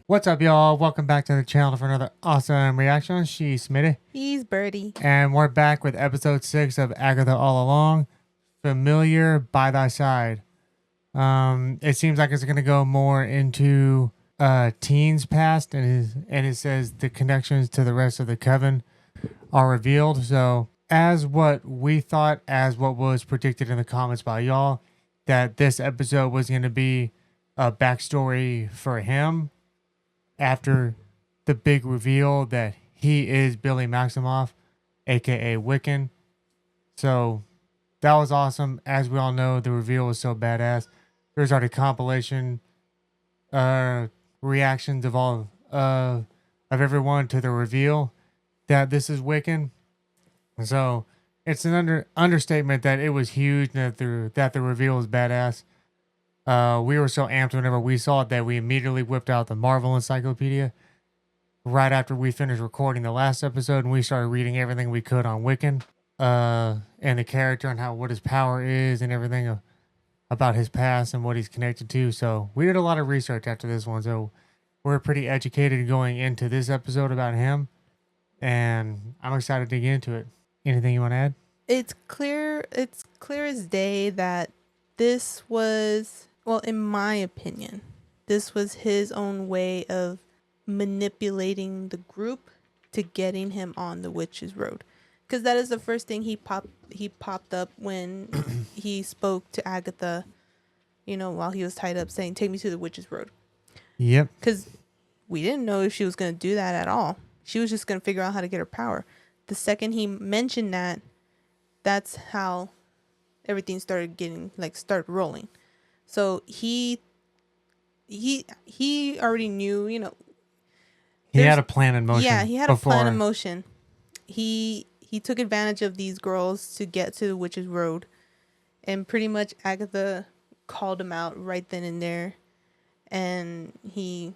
What's up, y'all? Welcome back to the channel for another awesome reaction. She's Smitty. He's Birdie. And we're back with episode 6 of Agatha All Along, Familiar by Thy Side. It seems like it's going to go more into Teen's past, and it says the connections to the rest of the coven are revealed. So, as what we thought, as what was predicted in the comments by y'all, that this episode was going to be a backstory for him after the big reveal that he is Billy Maximoff, aka Wiccan. So that was awesome. As we all know, the reveal was so badass. There's already compilation reactions of all of everyone to the reveal that this is Wiccan. So it's an understatement that it was huge and that the reveal was badass. We were so amped whenever we saw it that we immediately whipped out the Marvel Encyclopedia right after we finished recording the last episode, and we started reading everything we could on Wiccan, and the character and what his power is and everything about his past and what he's connected to. So we did a lot of research after this one, so we're pretty educated going into this episode about him, and I'm excited to get into it. Anything you want to add? It's clear as day that this was, well, in my opinion, this was his own way of manipulating the group to getting him on the witch's road, because that is the first thing he popped up when he spoke to Agatha, while he was tied up, saying, "Take me to the witch's road." Yep. Because we didn't know if she was going to do that at all. She was just going to figure out how to get her power. The second he mentioned that, that's how everything started rolling. So he already knew, he had a plan in motion. Yeah, he had a plan in motion. He took advantage of these girls to get to the witch's road, and pretty much Agatha called him out right then and there, and he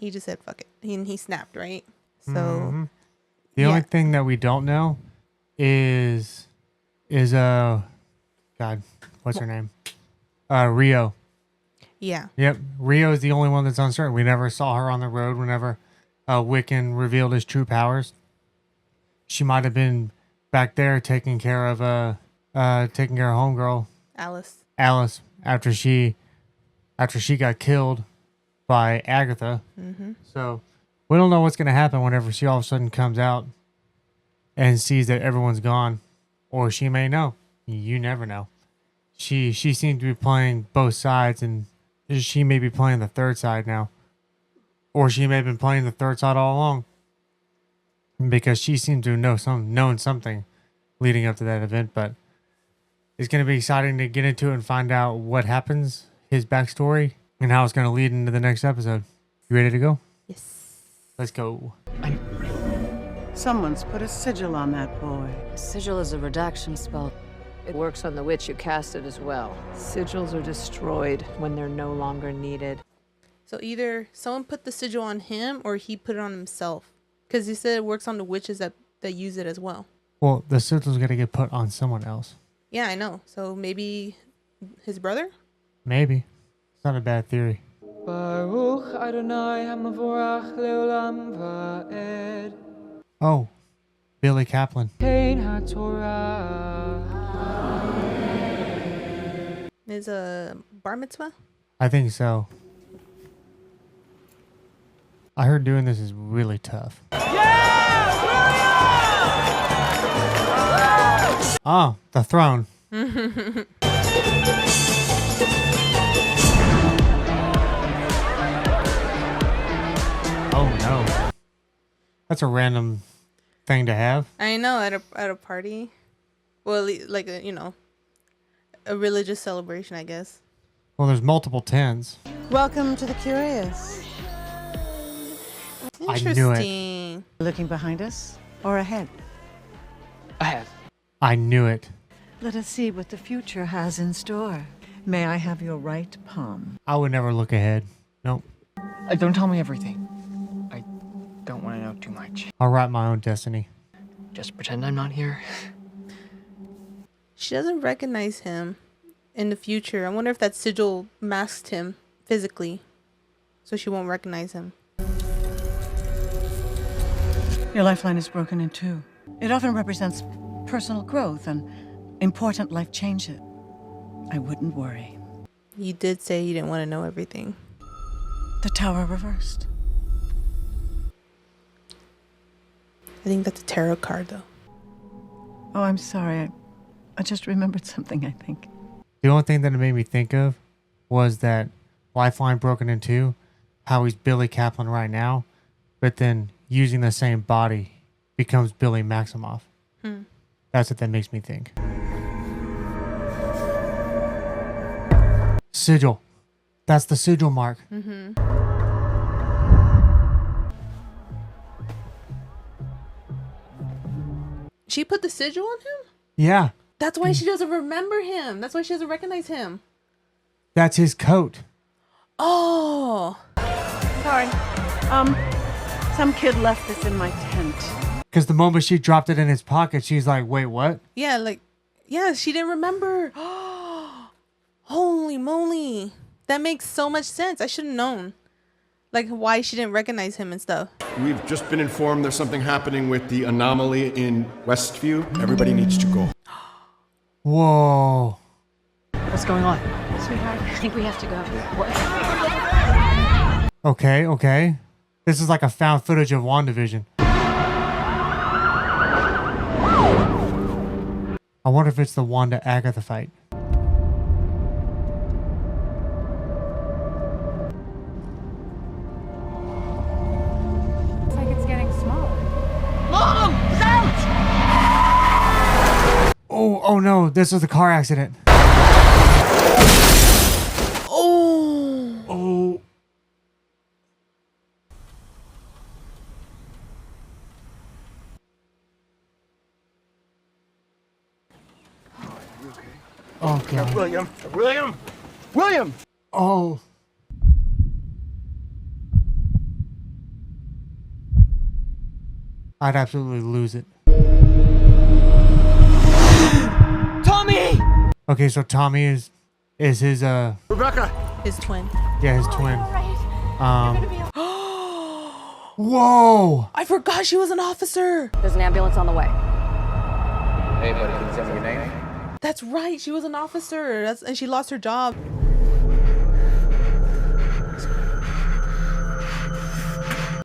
just said fuck it. He snapped, right? So the only thing that we don't know is God, what's her name? Rio. Yeah. Yep. Rio is the only one that's uncertain. We never saw her on the road whenever Wiccan revealed his true powers. She might have been back there taking care of homegirl Alice after she got killed by Agatha. So we don't know what's gonna happen whenever she all of a sudden comes out and sees that everyone's gone, or she may know. You never know. She seemed to be playing both sides, and she may be playing the third side now. Or she may have been playing the third side all along, because she seemed to have known something leading up to that event. But it's going to be exciting to get into it and find out what happens, his backstory, and how it's going to lead into the next episode. You ready to go? Yes. Let's go. Someone's put a sigil on that boy. A sigil is a redaction spell. It works on the witch who cast it as well. Sigils are destroyed when they're no longer needed. So either someone put the sigil on him or he put it on himself, because he said it works on the witches that use it as well. Well, the sigil's got to get put on someone else. Yeah, I know. So maybe his brother? Maybe. It's not a bad theory. Baruch Adonai Hamavorach Leolam Va'ed. Oh, Billy Kaplan. Kein HaTorah. Is a bar mitzvah? I think so. I heard doing this is really tough. Oh, the throne. Oh no. That's a random thing to have. I know, at a party. Well, like a religious celebration, I guess. Well, there's multiple tens. Welcome to the Curious. Interesting. Looking behind us or ahead? Ahead. I knew it. Let us see what the future has in store. May I have your right palm? I would never look ahead. Nope. Don't tell me everything. I don't want to know too much. I'll write my own destiny. Just pretend I'm not here. She doesn't recognize him in the future. I wonder if that sigil masked him physically, so she won't recognize him. Your lifeline is broken in two. It often represents personal growth and important life changes. I wouldn't worry. You did say you didn't want to know everything. The tower reversed. I think that's a tarot card, though. Oh, I'm sorry. I just remembered something, I think. The only thing that it made me think of was that lifeline broken in two, how he's Billy Kaplan right now, but then using the same body becomes Billy Maximoff. That's what that makes me think. Sigil. That's the sigil mark. She put the sigil on him? Yeah, That's why she doesn't remember him. That's why she doesn't recognize him. that's his coat. Oh. Sorry. Some kid left this in my tent. Because the moment she dropped it in his pocket, she's like, wait, what? Yeah, like, yeah, she didn't remember. Holy moly. That makes so much sense. I should have known. Like, why she didn't recognize him and stuff. We've just been informed there's something happening with the anomaly in Westview. Everybody needs to go. Whoa. What's going on? Sweetheart, I think we have to go. Okay, okay. This is like a found footage of WandaVision. I wonder if it's the Wanda Agatha fight. Looks like it's getting smaller. Oh no, this was a car accident. Oh. Oh. Oh god. William! Oh. I'd absolutely lose it. Tommy! Okay, so Tommy is his Rebecca! His twin. yeah, his twin. Whoa! I forgot she was an officer. There's an ambulance on the way. Hey, buddy, can you tell me your name? That's right. She was an officer. And she lost her job.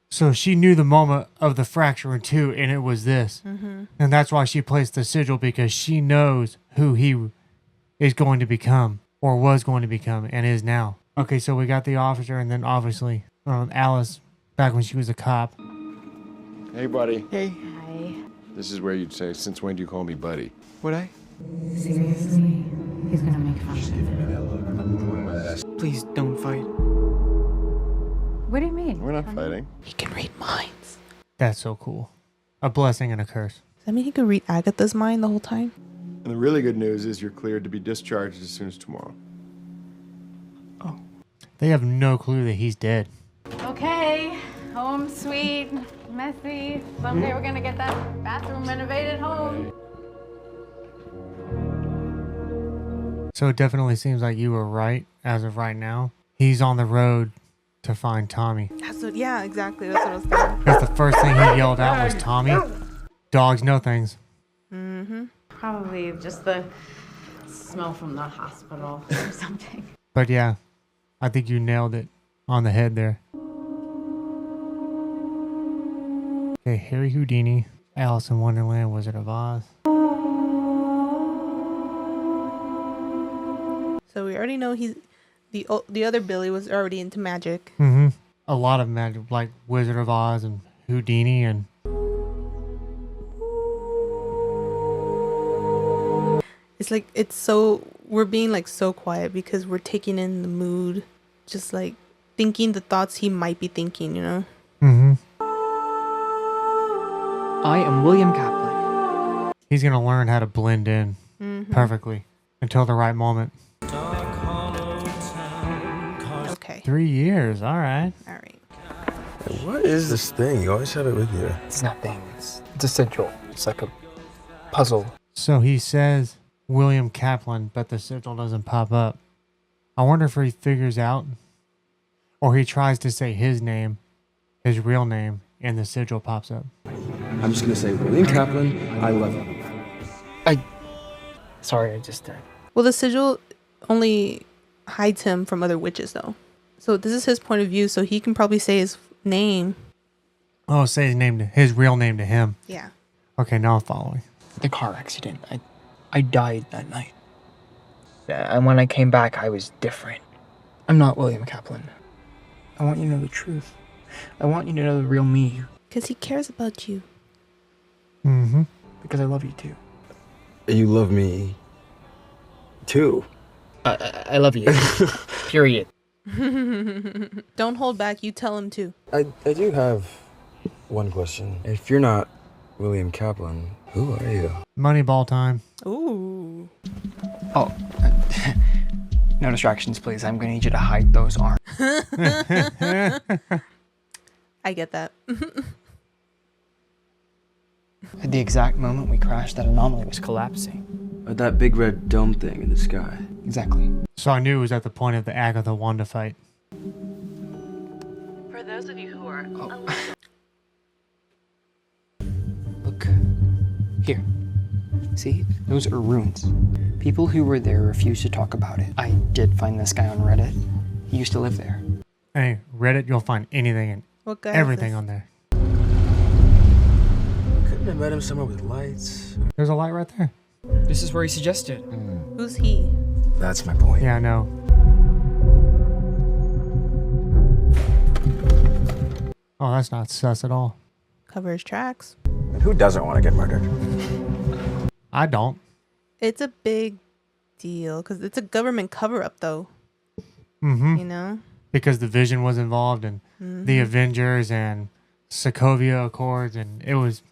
So she knew the moment of the fracture in two, and it was this. And that's why she placed the sigil, because she knows who he is going to become, or was going to become, and is now. Okay, so we got the officer, and then obviously Alice, back when she was a cop. Hey, buddy. Hey. Hi. This is where you'd say, since when do you call me buddy? Would I? Seriously? He's gonna make fun of me. Please don't fight. What do you mean? We're not fighting. He can read minds. That's so cool. A blessing and a curse. Does that mean he could read Agatha's mind the whole time? And the really good news is you're cleared to be discharged as soon as tomorrow. They have no clue that he's dead. Okay. Home sweet, messy. Someday we're gonna get that bathroom renovated home. So it definitely seems like you were right as of right now. He's on the road to find Tommy. That's what, yeah, exactly. That's what I was thinking. Because the first thing he yelled out was Tommy. Dogs know things. Probably just the smell from the hospital or something. But yeah, I think you nailed it on the head there. Okay, Harry Houdini, Alice in Wonderland, Wizard of Oz. So we already know he's the other Billy was already into magic. A lot of magic, like Wizard of Oz and Houdini, and It's like we're being like so quiet because we're taking in the mood, just like thinking the thoughts he might be thinking, you know? I am William Kaplan. he's gonna learn how to blend in perfectly until the right moment. Okay. 3 years, all right. All right. What is this thing? You always have it with you. It's nothing. It's a sigil. It's like a puzzle. So he says William Kaplan, but the sigil doesn't pop up. I wonder if he figures out, or he tries to say his name, his real name, and the sigil pops up. I'm just gonna say, William Kaplan, I love you. Sorry, I just... Well, the sigil only hides him from other witches, though. So this is his point of view, so he can probably say his name. Oh, say his real name to him. Yeah. Okay, now I'm following. The car accident. I died that night. And when I came back, I was different. I'm not William Kaplan. I want you to know the truth. I want you to know the real me. Because he cares about you. Mm-hmm. Because I love you too. You love me, too. I love you. Period. Don't hold back. You tell him to. I do have one question. If you're not William Kaplan, who are you? Moneyball time. Ooh. Oh, no distractions, please. I'm gonna need you to hide those arms. I get that. At the exact moment we crashed, that anomaly was collapsing. That big red dome thing in the sky. Exactly. So I knew it was at the point of the Agatha Wanda fight. For those of you who are Look. Here. See? Those are runes. People who were there refused to talk about it. I did find this guy on Reddit. He used to live there. Hey, Reddit, you'll find anything and What guy is everything this? on there. Couldn't have met him somewhere with lights. There's a light right there. This is where he suggested. Who's he? That's my point. Yeah, I know. Oh, that's not sus at all. Cover his tracks. And who doesn't want to get murdered? I don't. It's a big deal because it's a government cover-up, though. Mm-hmm. You know? Because the Vision was involved and the Avengers and Sokovia Accords, and it was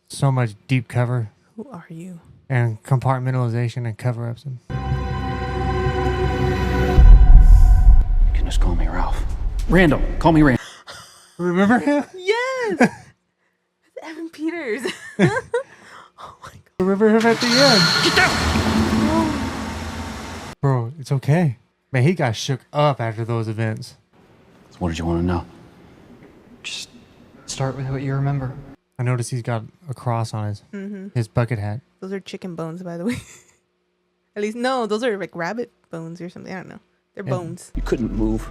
so much deep cover Who are you? and compartmentalization and cover-ups. And You can just call me Ralph. Randall, call me Randall. remember him? Yes! It's Evan Peters. Oh my god. Remember him at the end? Get down! Bro, it's okay. Man, he got shook up after those events. So what did you want to know? Just start with what you remember. I noticed he's got a cross on his bucket hat. Those are chicken bones, by the way. At least, no, those are like rabbit bones or something. I don't know. They're bones. You couldn't move,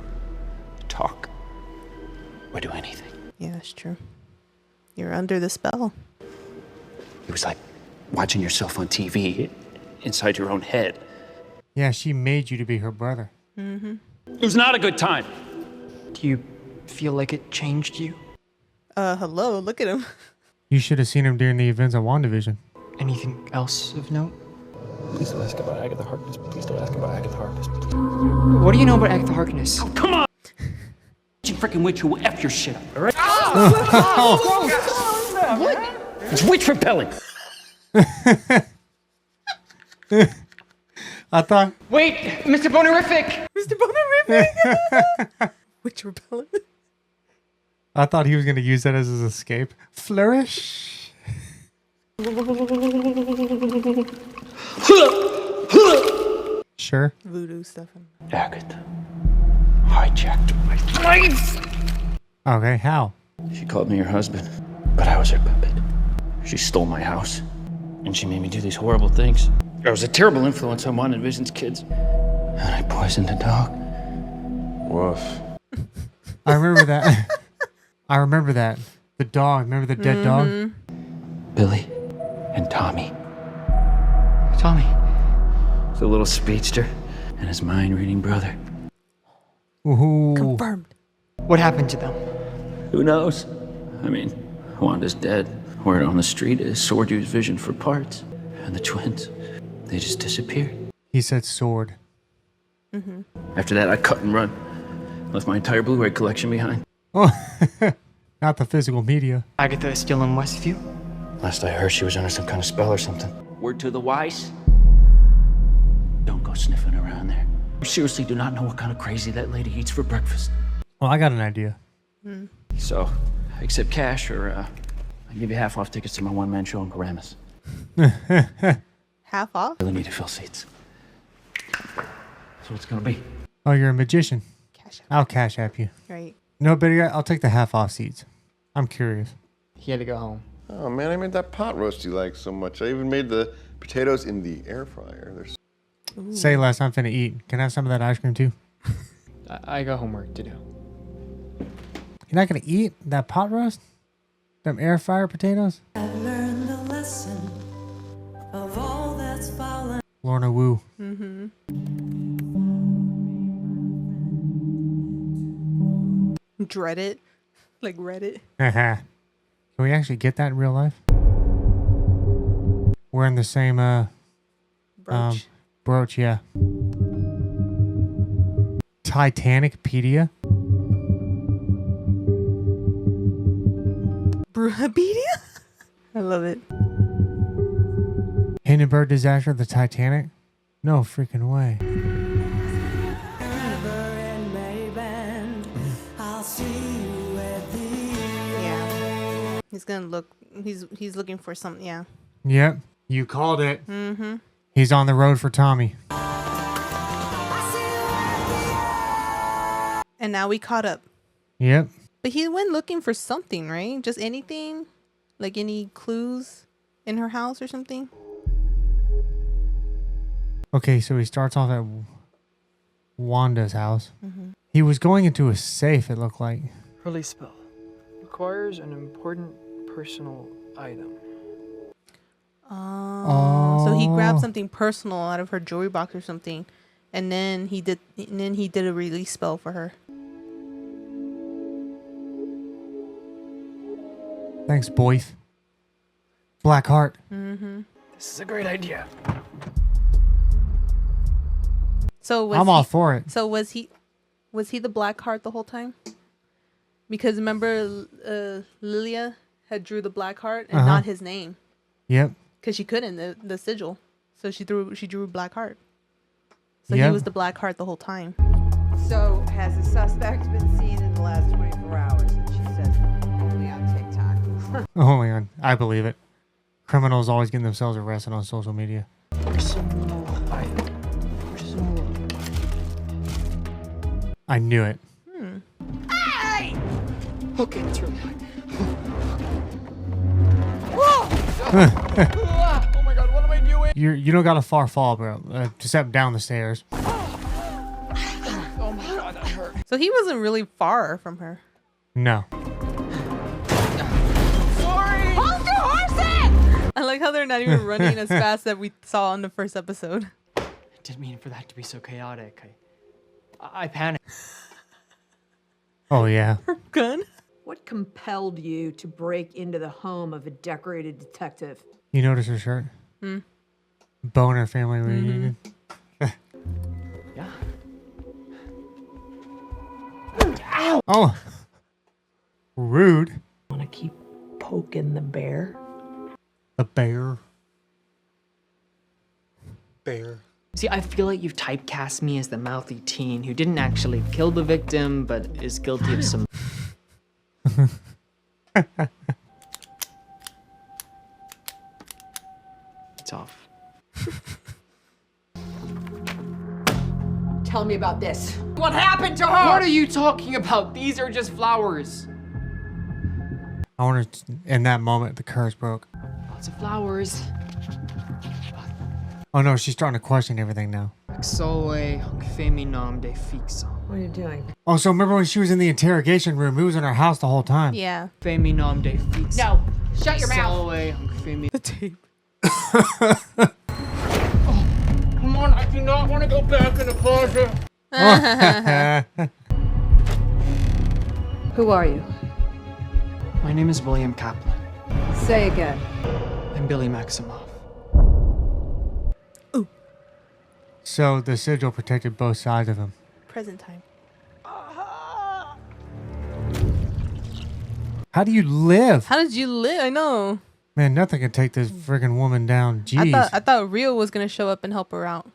talk, or do anything. Yeah, that's true. You're under the spell. It was like watching yourself on TV inside your own head. Yeah, she made you to be her brother. It was not a good time. Do you feel like it changed you? Hello, look at him. You should have seen him during the events of WandaVision. Anything else of note? Please don't ask about Agatha Harkness. Please don't ask about Agatha Harkness. What do you know about Agatha Harkness? Oh, come on! You freaking witch who will F your shit up, alright? What? It's witch repellent! I thought... Wait, Mr. Bonerific! Mr. Bonerific! Witch repellent. I thought he was going to use that as his escape. Flourish. Sure. Voodoo stuff. Agatha hijacked my life! Okay, how? She called me her husband, but I was her puppet. She stole my house, and she made me do these horrible things. I was a terrible influence on WandaVision's kids, and I poisoned a dog. Woof. I remember that. I remember that. The dog. Remember the dead dog? Billy and Tommy. Tommy. The little speedster and his mind-reading brother. Ooh. Confirmed. What happened to them? Who knows? I mean, Wanda's dead. Word on the street is Sword used Vision for parts. And the twins, they just disappeared. He said sword. After that, I cut and run. Left my entire Blu-ray collection behind. Oh, not the physical media. Agatha is still in Westview? Last I heard, she was under some kind of spell or something. Word to the wise. Don't go sniffing around there. You seriously do not know what kind of crazy that lady eats for breakfast. Well, I got an idea. So, accept cash or I'll give you half off tickets to my one-man show in Paramus. Half off? Really need to fill seats. That's what it's gonna be. Oh, you're a magician. Cash app. I'll cash app you. Right. No, better yet, I'll take the half off seats. I'm curious. He had to go home. Oh man, I made that pot roast you like so much. I even made the potatoes in the air fryer. Say less, I'm finna eat. Can I have some of that ice cream too? I got homework to do. You're not gonna eat that pot roast? Them air fryer potatoes? Lorna Woo. Mm-hmm. Dread it. Like Reddit. Can we actually get that in real life? We're in the same Brooch. brooch, yeah. Titanicpedia. Bruhapedia? I love it. Hindenburg disaster of the Titanic? No freaking way. Yeah. He's gonna look. He's looking for something. Yeah. Yep. You called it. Mm-hmm. He's on the road for Tommy. And now we caught up. Yep. But he went looking for something, right? Just anything? Like any clues in her house or something? Okay, so he starts off at Wanda's house. Mm-hmm. He was going into a safe, it looked like. Release spell. Requires an important personal item. So he grabbed something personal out of her jewelry box or something, and then he did a release spell for her. Thanks, Boyth. Black Heart. Mm-hmm. This is a great idea. So I'm all for it. So was he the Black Heart the whole time? Because remember, Lilia had drew the Black Heart and not his name. Yep. Because she couldn't the sigil, so she drew Black Heart. So Yep. he was the Black Heart the whole time. So has the suspect been seen in the last 24 hours? And she says only on TikTok. Only on. I believe it. Criminals always getting themselves arrested on social media. Personal item. Personal. I knew it. Hey! Okay, it's really high. Oh my god, what am I doing? You don't got a far fall, bro. Except down the stairs. Oh my god, that hurt. So he wasn't really far from her. No. Sorry! Hold your horses! I like how they're not even running as fast as we saw in the first episode. I didn't mean for that to be so chaotic. I panicked. Oh, yeah. Gun? What compelled you to break into the home of a decorated detective? You notice her shirt? Boner family reunion. Yeah. Ow! Oh. Rude. Want to keep poking the bear? The bear. Bear. See, I feel like you've typecast me as the mouthy teen who didn't actually kill the victim, but is guilty of some... It's off. Tell me about this. What happened to her? What are you talking about? These are just flowers. I wonder, in that moment, the curse broke. Lots of flowers. Oh no, she's starting to question everything now. Solway, hunk femi nom de fixa. What are you doing? Oh, so remember when she was in the interrogation room? He was in her house the whole time. Yeah. Femi nom de fixa. No, shut your mouth. Solway, hunk femi. The tape. Come on, I do not want to go back in the closet. Who are you? My name is William Kaplan. Say again. I'm Billy Maximoff. So the sigil protected both sides of him. Present time. How do you live? How did you live? I know. Man, nothing can take this friggin' woman down. Jeez. I thought Rio was gonna show up and help her out.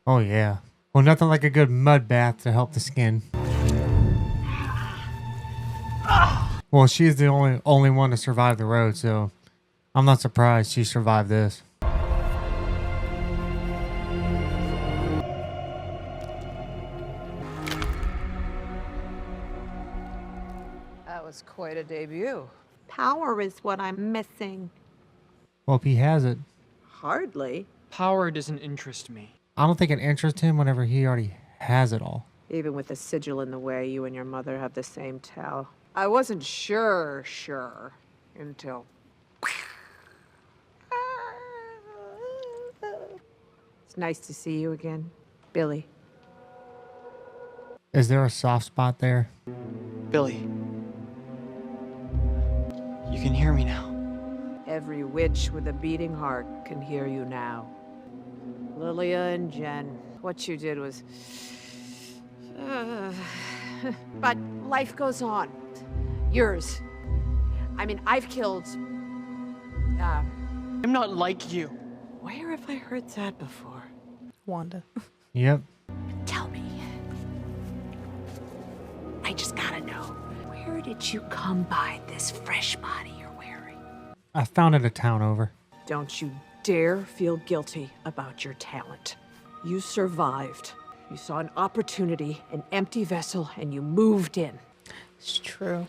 Oh yeah. Well, nothing like a good mud bath to help the skin. Well, she's the only one to survive the road, so I'm not surprised she survived this. That was That's quite a debut. Power is what I'm missing. Well, if he has it, Hardly. Power doesn't interest me. I don't think it interests him whenever he already has it all. Even with the sigil in the way, you and your mother have the same tell. I wasn't sure, until... It's nice to see you again, Billy. Is there a soft spot there? Billy. You can hear me now. Every witch with a beating heart can hear you now. Lilia and Jen, what you did was... but life goes on. Yours. I mean, I've killed... I'm not like you. Where have I heard that before? Wanda. Yep. Tell me. I just gotta know. Where did you come by this fresh body you're wearing? I found it a town over. Don't you dare feel guilty about your talent. You survived. You saw an opportunity, an empty vessel, and you moved in. It's true.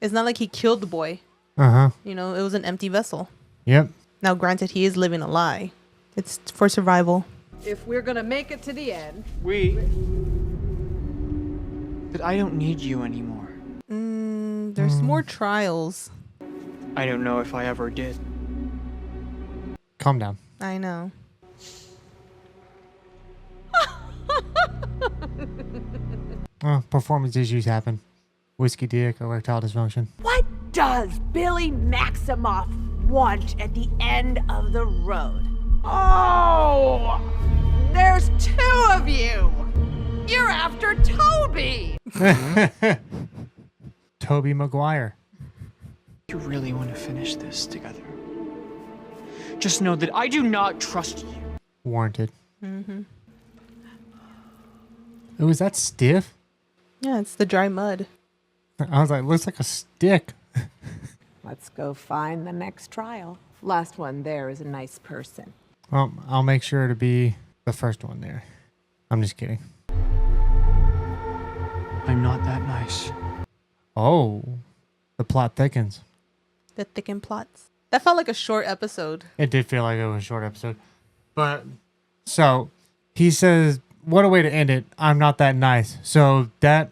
It's not like he killed the boy. Uh-huh. You know, it was an empty vessel. Yep. Now, granted, he is living a lie. It's for survival. If we're gonna make it to the end. But I don't need you anymore. There's more trials. I don't know if I ever did. Calm down. I know. Performance issues happen. Whiskey dick, erectile dysfunction. What does Billy Maximoff want at the end of the road? Oh! There's two of you! You're after Toby! Toby Maguire. You really want to finish this together? Just know that I do not trust you. Warranted. Mm-hmm. Oh, is that stiff? Yeah, it's the dry mud. I was like, looks like a stick. Let's go find the next trial. Last one there is a nice person. Well, I'll make sure to be the first one there. I'm just kidding. I'm not that nice. Oh, the plot thickens. The thickened plots. That felt like a short episode. It did feel like it was a short episode. But, so, he says, what a way to end it. I'm not that nice. So that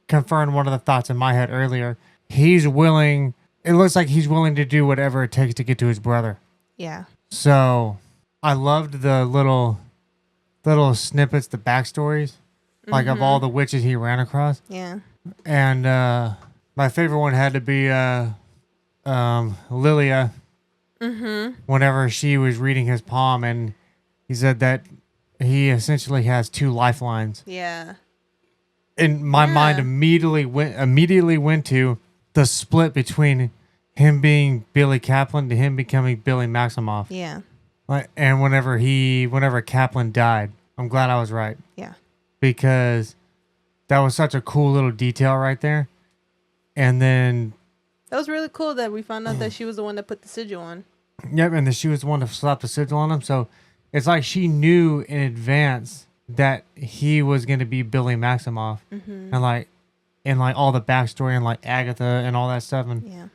confirmed one of the thoughts in my head earlier. He's willing, it looks like he's willing to do whatever it takes to get to his brother. Yeah. So I loved the little snippets, the backstories, like of all the witches he ran across. Yeah. And my favorite one had to be Lilia. Whenever she was reading his palm, and he said that he essentially has two lifelines. Yeah. And my mind immediately went to the split between him being Billy Kaplan to him becoming Billy Maximoff. Yeah. And whenever Kaplan died, I'm glad I was right. Yeah. Because that was such a cool little detail right there. And then That was really cool that we found out that she was the one that put the sigil on. yep, and then she was the one to slap the sigil on him. So it's like she knew in advance that he was going to be Billy Maximoff. And like all the backstory and like Agatha and all that stuff. And Yeah.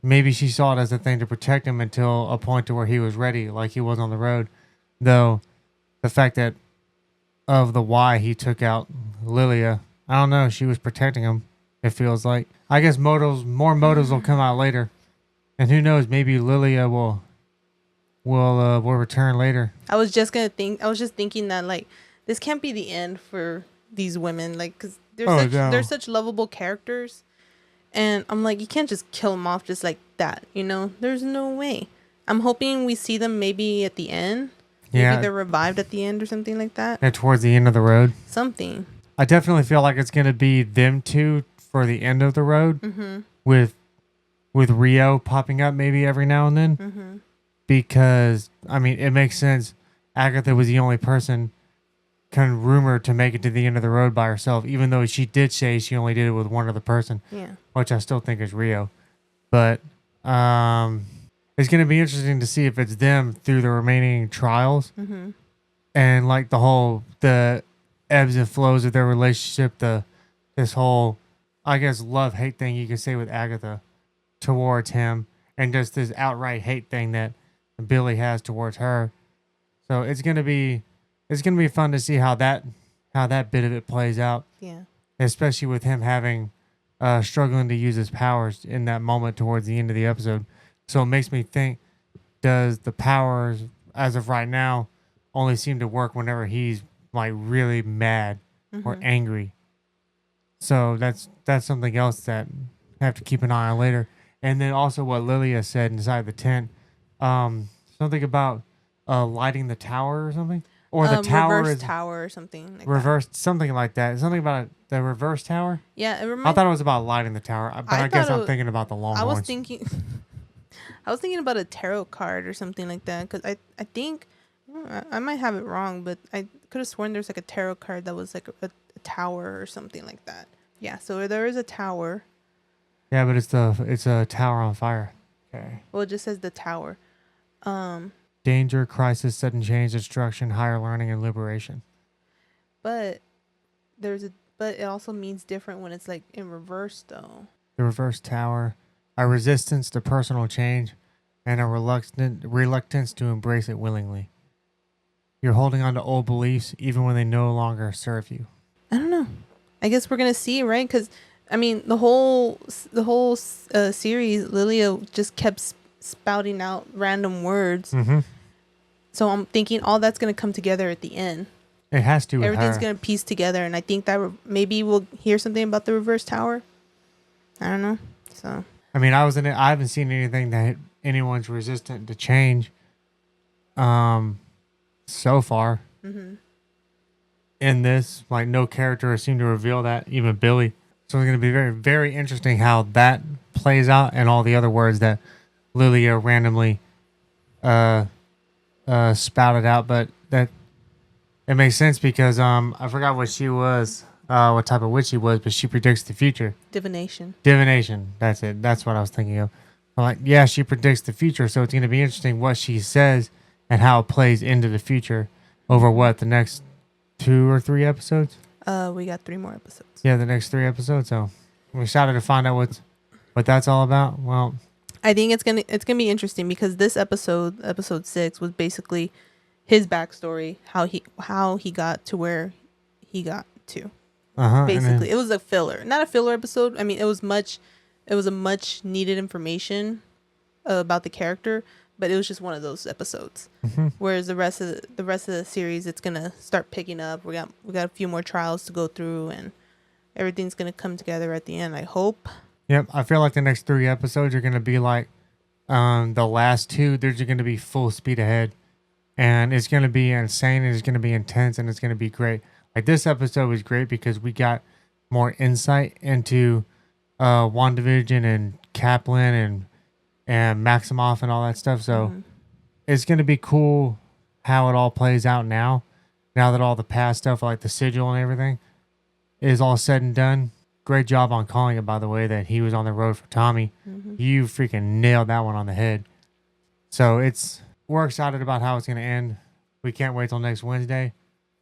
maybe she saw it as a thing to protect him until a point to where he was ready, like he was on the road. Though the fact that of the why he took out Lilia, I don't know, she was protecting him, it feels like. I guess more motives will come out later. And who knows, maybe Lilia will return later. I was just thinking that like this can't be the end for these women, like because they're such lovable characters, and I'm like, you can't just kill them off just like that, you know? There's no way. I'm hoping we see them maybe at the end. Yeah. Maybe they're revived at the end or something like that. Yeah, towards the end of the road. Something. I definitely feel like it's gonna be them two for the end of the road, with Rio popping up maybe every now and then. Because I mean, it makes sense. Agatha was the only person rumored to make it to the end of the road by herself, even though she did say she only did it with one other person. Yeah. Which I still think is Rio. But it's going to be interesting to see if it's them through the remaining trials. And like the ebbs and flows of their relationship, this whole I guess, love-hate thing you could say with Agatha towards him, and just this outright hate thing that Billy has towards her. So it's gonna be fun to see how that bit of it plays out. Yeah. Especially with him having struggling to use his powers in that moment towards the end of the episode. So it makes me think, does the powers as of right now only seem to work whenever he's like really mad or angry? So that's something else that I have to keep an eye on later. And then also what Lilia said inside the tent, something about lighting the tower or something, or the tower reverse is tower or something like reversed, something like that. Something about the reverse tower. Yeah, I thought it was about lighting the tower, but I guess I'm thinking about the Longhorns. I was thinking about a tarot card or something like that, because I think I might have it wrong, but I could have sworn there's like a tarot card that was like a tower or something like that. Yeah, so there is a tower. Yeah, but it's a tower on fire. Okay. Well, it just says the tower. Danger, crisis, sudden change, destruction, higher learning, and liberation. But it also means different when it's like in reverse though. The reverse tower, a resistance to personal change, and a reluctance to embrace it willingly. You're holding on to old beliefs even when they no longer serve you. I don't know. I guess we're gonna see, right? Because I mean, the whole series, Lilia just kept spouting out random words. Mm-hmm. So I'm thinking all that's gonna come together at the end. It has to. Everything's gonna piece together, and I think that maybe we'll hear something about the reverse tower. I don't know. So I mean, I haven't seen anything that anyone's resistant to change. So far. Mm-hmm. In this, like, no character seemed to reveal that, even Billy. So it's going to be very, very interesting how that plays out, and all the other words that Lilia randomly spouted out. But that it makes sense because I forgot what she was, what type of witch she was, but she predicts the future. Divination. That's it. That's what I was thinking of. I'm like, yeah, she predicts the future, so it's going to be interesting what she says and how it plays into the future over the next 2 or 3 episodes. We got 3 more episodes. Yeah, the next 3 episodes. So I'm excited to find out what that's all about. Well, I think it's gonna be interesting because this episode 6, was basically his backstory, how he got to where he got to. Basically, it was a filler, not a filler episode. I mean, it was a much needed information about the character, but it was just one of those episodes. Mm-hmm. Whereas the rest of the series, it's gonna start picking up. We got a few more trials to go through, and everything's gonna come together at the end, I hope. Yep, I feel like the next 3 episodes are gonna be like the last 2. They're just gonna be full speed ahead, and it's gonna be insane, and it's gonna be intense, and it's gonna be great. Like, this episode was great because we got more insight into WandaVision and Kaplan and Maximoff and all that stuff. So it's going to be cool how it all plays out now that all the past stuff, like the sigil and everything, is all said and done. Great job on calling it, by the way, that he was on the road for Tommy. You freaking nailed that one on the head. So we're excited about how it's going to end. We can't wait till next Wednesday.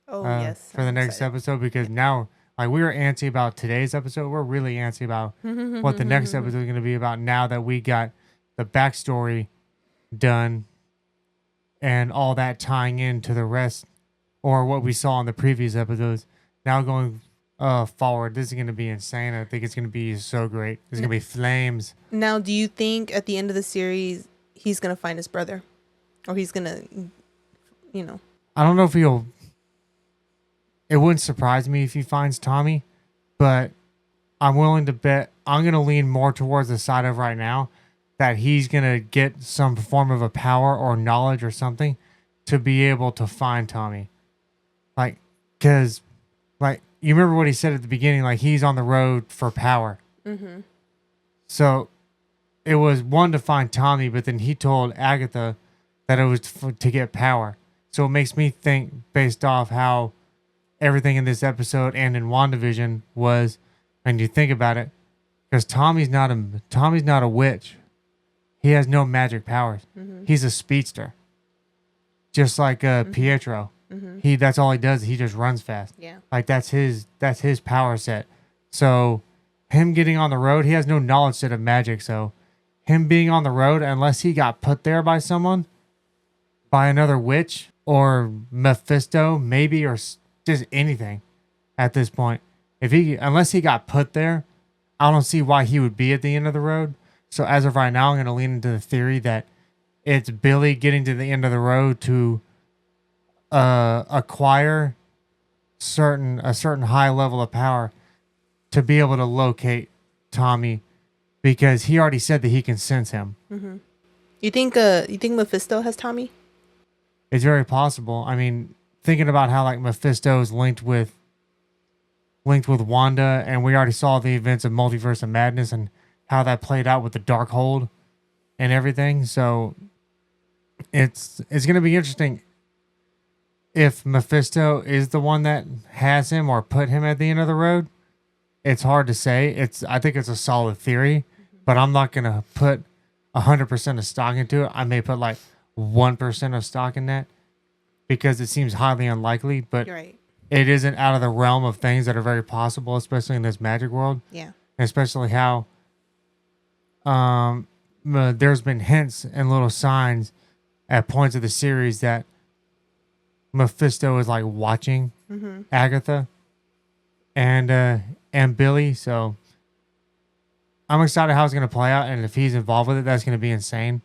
Oh, yes. For the next episode, because now, like, we were antsy about today's episode. We're really antsy about what the next episode is going to be about now that we got the backstory done and all that tying into the rest or what we saw in the previous episodes. Now going forward, this is going to be insane. I think it's going to be so great. There's going to be flames. Now, do you think at the end of the series he's going to find his brother? Or he's going to, I don't know if it wouldn't surprise me if he finds Tommy, but I'm willing to bet, I'm going to lean more towards the side of right now that he's going to get some form of a power or knowledge or something to be able to find Tommy. Like, because, like, you remember what he said at the beginning, like, he's on the road for power. Mm-hmm. So it was one to find Tommy, but then he told Agatha that it was to get power. So it makes me think, based off how everything in this episode and in WandaVision was, and you think about it, because Tommy's not a witch. He has no magic powers. He's a speedster, just like Pietro. That's all he does. He just runs fast. Yeah, like that's his power set. So him getting on the road, he has no knowledge set of magic, so him being on the road, unless he got put there by someone, by another witch or Mephisto, maybe, or just anything at this point. Unless he got put there, I don't see why he would be at the end of the road. So as of right now, I'm going to lean into the theory that it's Billy getting to the end of the road to acquire a certain high level of power to be able to locate Tommy, because he already said that he can sense him. Mm-hmm. You think Mephisto has Tommy? It's very possible. I mean, thinking about how like Mephisto is linked with Wanda, and we already saw the events of Multiverse of Madness and how that played out with the Darkhold and everything. So it's going to be interesting if Mephisto is the one that has him or put him at the end of the road. It's hard to say. I think it's a solid theory, but I'm not going to put 100% of stock into it. I may put like 1% of stock in that because it seems highly unlikely, but You're right. It isn't out of the realm of things that are very possible, especially in this magic world. Yeah. Especially how there's been hints and little signs at points of the series that Mephisto is like watching Agatha and Billy. So I'm excited how it's going to play out, and if he's involved with it, that's going to be insane.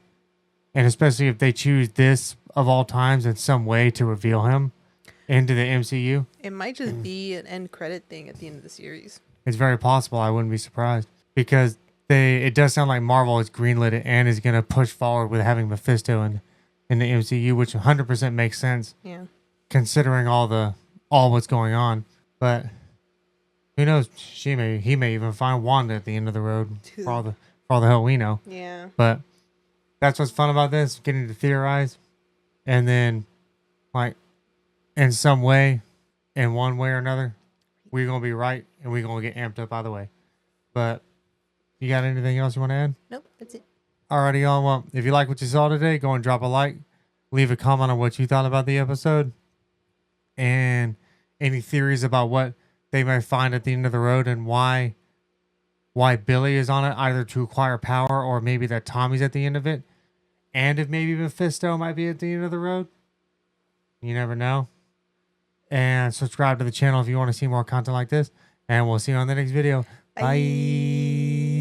And especially if they choose this of all times in some way to reveal him into the MCU. It might just be an end credit thing at the end of the series. It's very possible. I wouldn't be surprised, because it does sound like Marvel has greenlit it and is going to push forward with having Mephisto in the MCU, which 100% makes sense. Yeah. Considering all what's going on. But who knows? He may even find Wanda at the end of the road for all the hell we know. Yeah. But that's what's fun about this, getting to theorize, and then like in some way, in one way or another, we're gonna be right and we're gonna get amped up either way. But you got anything else you want to add? Nope, that's it. Alrighty, y'all. Well, if you like what you saw today, go and drop a like, leave a comment on what you thought about the episode, and any theories about what they may find at the end of the road and why Billy is on it, either to acquire power or maybe that Tommy's at the end of it, and if maybe Mephisto might be at the end of the road. You never know. And subscribe to the channel if you want to see more content like this, and we'll see you on the next video. Bye.